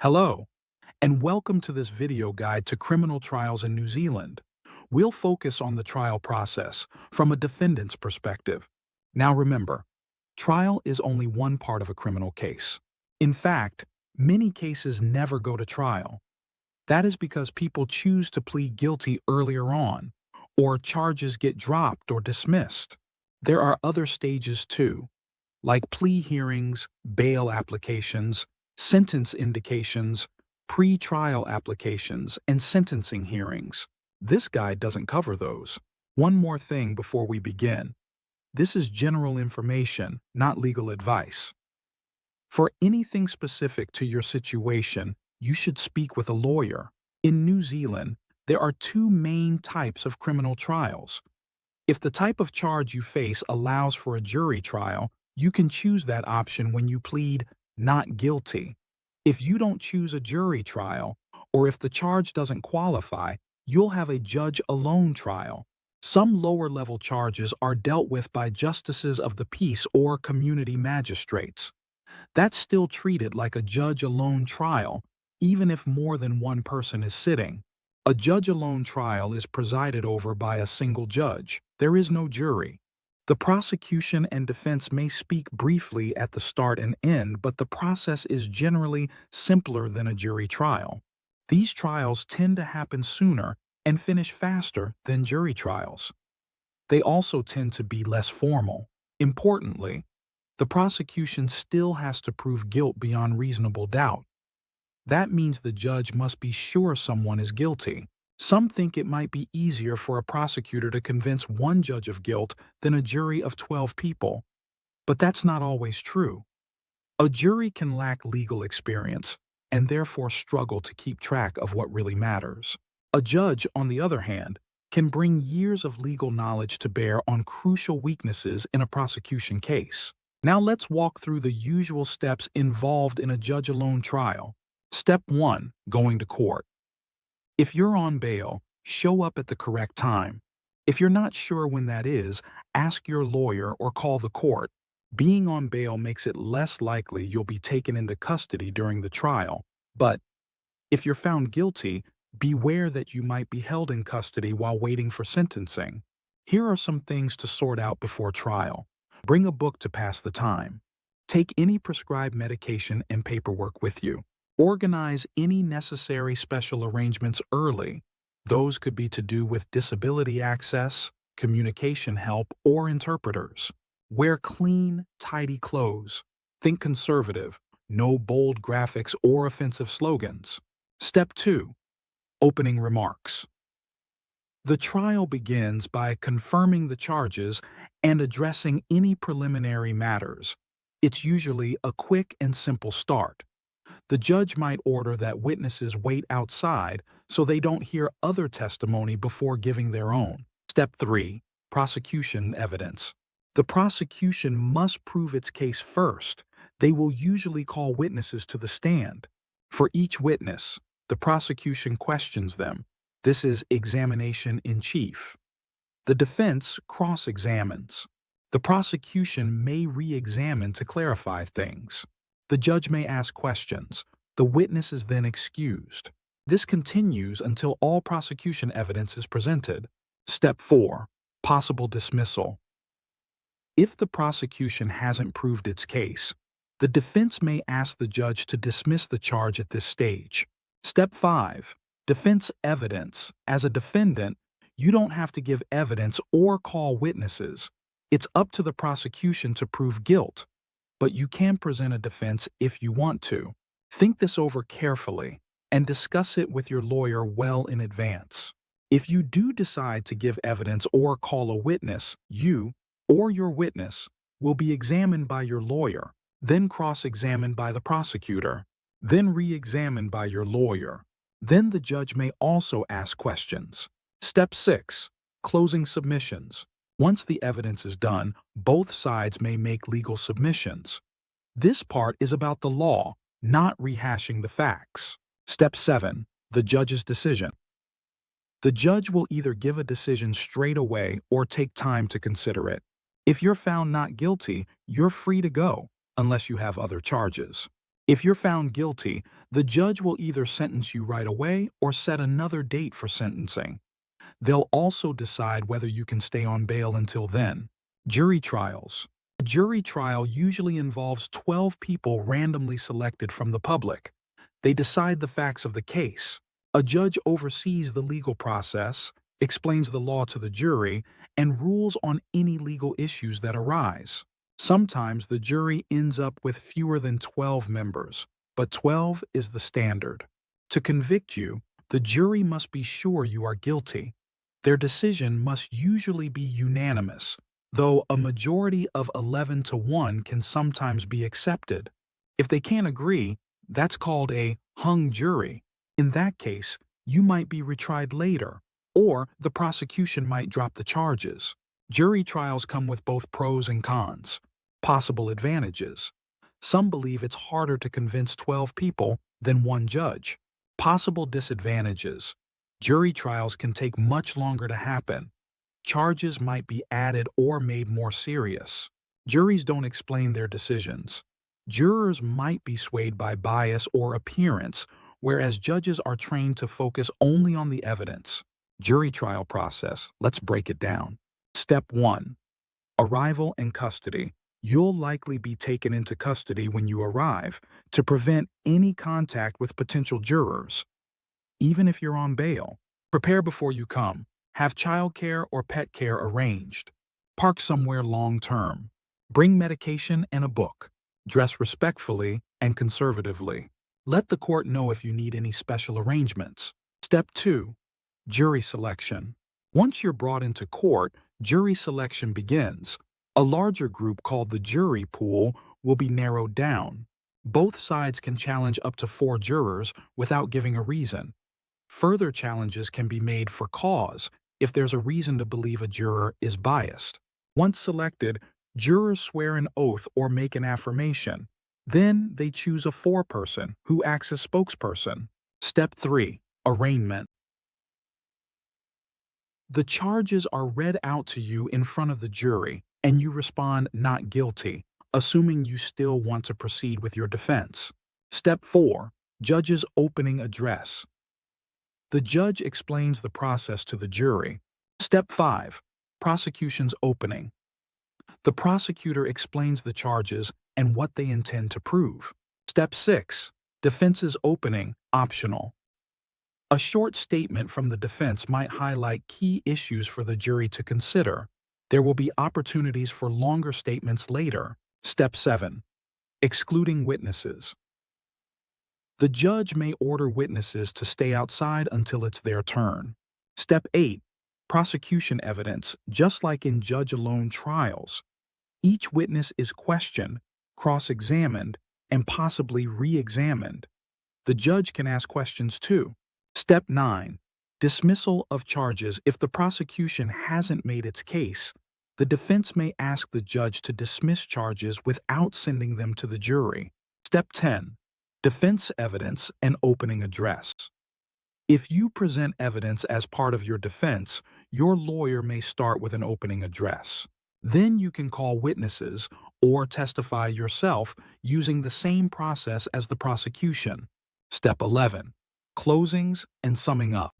Hello, and welcome to this video guide to criminal trials in New Zealand. We'll focus on the trial process from a defendant's perspective. Now remember, trial is only one part of a criminal case. In fact, many cases never go to trial. That is because people choose to plead guilty earlier on, or charges get dropped or dismissed. There are other stages too, like plea hearings, bail applications, sentence indications, pre-trial applications, and sentencing hearings. This guide doesn't cover those. One more thing before we begin. This is general information, not legal advice. For anything specific to your situation, you should speak with a lawyer. In New Zealand, there are two main types of criminal trials. If the type of charge you face allows for a jury trial, you can choose that option when you plead not guilty. If you don't choose a jury trial, or if the charge doesn't qualify, you'll have a judge-alone trial. Some lower-level charges are dealt with by justices of the peace or community magistrates. That's still treated like a judge-alone trial, even if more than one person is sitting. A judge-alone trial is presided over by a single judge. There is no jury. The prosecution and defense may speak briefly at the start and end, but the process is generally simpler than a jury trial. These trials tend to happen sooner and finish faster than jury trials. They also tend to be less formal. Importantly, the prosecution still has to prove guilt beyond reasonable doubt. That means the judge must be sure someone is guilty. Some think it might be easier for a prosecutor to convince one judge of guilt than a jury of 12 people. But that's not always true. A jury can lack legal experience and therefore struggle to keep track of what really matters. A judge, on the other hand, can bring years of legal knowledge to bear on crucial weaknesses in a prosecution case. Now let's walk through the usual steps involved in a judge-alone trial. Step 1. Going to court. If you're on bail, show up at the correct time. If you're not sure when that is, ask your lawyer or call the court. Being on bail makes it less likely you'll be taken into custody during the trial. But if you're found guilty, beware that you might be held in custody while waiting for sentencing. Here are some things to sort out before trial. Bring a book to pass the time. Take any prescribed medication and paperwork with you. Organize any necessary special arrangements early. Those could be to do with disability access, communication help, or interpreters. Wear clean, tidy clothes. Think conservative. No bold graphics or offensive slogans. Step 2. Opening remarks. The trial begins by confirming the charges and addressing any preliminary matters. It's usually a quick and simple start. The judge might order that witnesses wait outside so they don't hear other testimony before giving their own. Step 3. Prosecution evidence. The prosecution must prove its case first. They will usually call witnesses to the stand. For each witness, the prosecution questions them. This is examination in chief. The defense cross-examines. The prosecution may re-examine to clarify things. The judge may ask questions. The witness is then excused. This continues until all prosecution evidence is presented. Step 4. Possible dismissal. If the prosecution hasn't proved its case, the defense may ask the judge to dismiss the charge at this stage. Step 5. Defense evidence. As a defendant, you don't have to give evidence or call witnesses. It's up to the prosecution to prove guilt, but you can present a defense if you want to. Think this over carefully and discuss it with your lawyer well in advance. If you do decide to give evidence or call a witness, you or your witness will be examined by your lawyer, then cross-examined by the prosecutor, then re-examined by your lawyer. Then the judge may also ask questions. Step 6. Closing submissions. Once the evidence is done, both sides may make legal submissions. This part is about the law, not rehashing the facts. Step 7. The judge's decision. The judge will either give a decision straight away or take time to consider it. If you're found not guilty, you're free to go, unless you have other charges. If you're found guilty, the judge will either sentence you right away or set another date for sentencing. They'll also decide whether you can stay on bail until then. Jury trials. A jury trial usually involves 12 people randomly selected from the public. They decide the facts of the case. A judge oversees the legal process, explains the law to the jury, and rules on any legal issues that arise. Sometimes the jury ends up with fewer than 12 members, but 12 is the standard. To convict you, the jury must be sure you are guilty. Their decision must usually be unanimous, though a majority of 11 to 1 can sometimes be accepted. If they can't agree, that's called a hung jury. In that case, you might be retried later, or the prosecution might drop the charges. Jury trials come with both pros and cons. Possible advantages. Some believe it's harder to convince 12 people than one judge. Possible disadvantages. Jury trials can take much longer to happen. Charges might be added or made more serious. Juries don't explain their decisions. Jurors might be swayed by bias or appearance, whereas judges are trained to focus only on the evidence. Jury trial process. Let's break it down. Step 1. Arrival and custody. You'll likely be taken into custody when you arrive to prevent any contact with potential jurors. Even if you're on bail, prepare before you come. Have childcare or pet care arranged. Park somewhere long-term. Bring medication and a book. Dress respectfully and conservatively. Let the court know if you need any special arrangements. Step 2. Jury selection. Once you're brought into court, jury selection begins. A larger group called the jury pool will be narrowed down. Both sides can challenge up to 4 jurors without giving a reason. Further challenges can be made for cause if there's a reason to believe a juror is biased. Once selected, jurors swear an oath or make an affirmation. Then they choose a foreperson who acts as spokesperson. Step 3. Arraignment. The charges are read out to you in front of the jury, and you respond not guilty, assuming you still want to proceed with your defense. Step 4. Judge's opening address. The judge explains the process to the jury. Step 5. Prosecution's opening. The prosecutor explains the charges and what they intend to prove. Step 6. Defense's opening, optional. A short statement from the defense might highlight key issues for the jury to consider. There will be opportunities for longer statements later. Step 7. Excluding witnesses. The judge may order witnesses to stay outside until it's their turn. Step 8. Prosecution evidence, just like in judge-alone trials. Each witness is questioned, cross-examined, and possibly re-examined. The judge can ask questions too. Step 9. Dismissal of charges. If the prosecution hasn't made its case, the defense may ask the judge to dismiss charges without sending them to the jury. Step 10. Defense evidence and opening address. If you present evidence as part of your defense, your lawyer may start with an opening address. Then you can call witnesses or testify yourself using the same process as the prosecution. Step 11. Closings and summing up.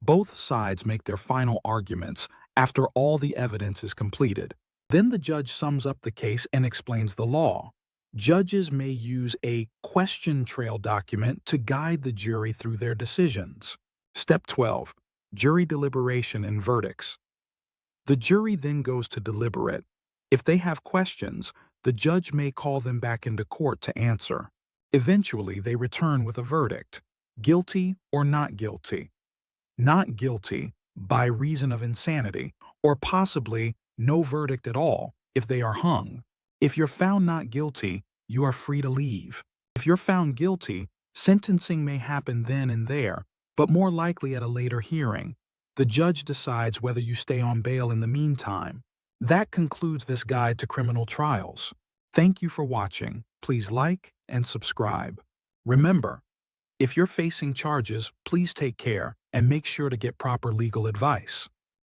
Both sides make their final arguments after all the evidence is completed. Then the judge sums up the case and explains the law. Judges may use a question trail document to guide the jury through their decisions. Step 12. Jury deliberation and verdicts. The jury then goes to deliberate. If they have questions, the judge may call them back into court to answer. Eventually, they return with a verdict. Guilty or not guilty. Not guilty by reason of insanity, or possibly no verdict at all if they are hung. If you're found not guilty, you are free to leave. If you're found guilty, sentencing may happen then and there, but more likely at a later hearing. The judge decides whether you stay on bail in the meantime. That concludes this guide to criminal trials. Thank you for watching. Please like and subscribe. Remember, if you're facing charges, please take care and make sure to get proper legal advice.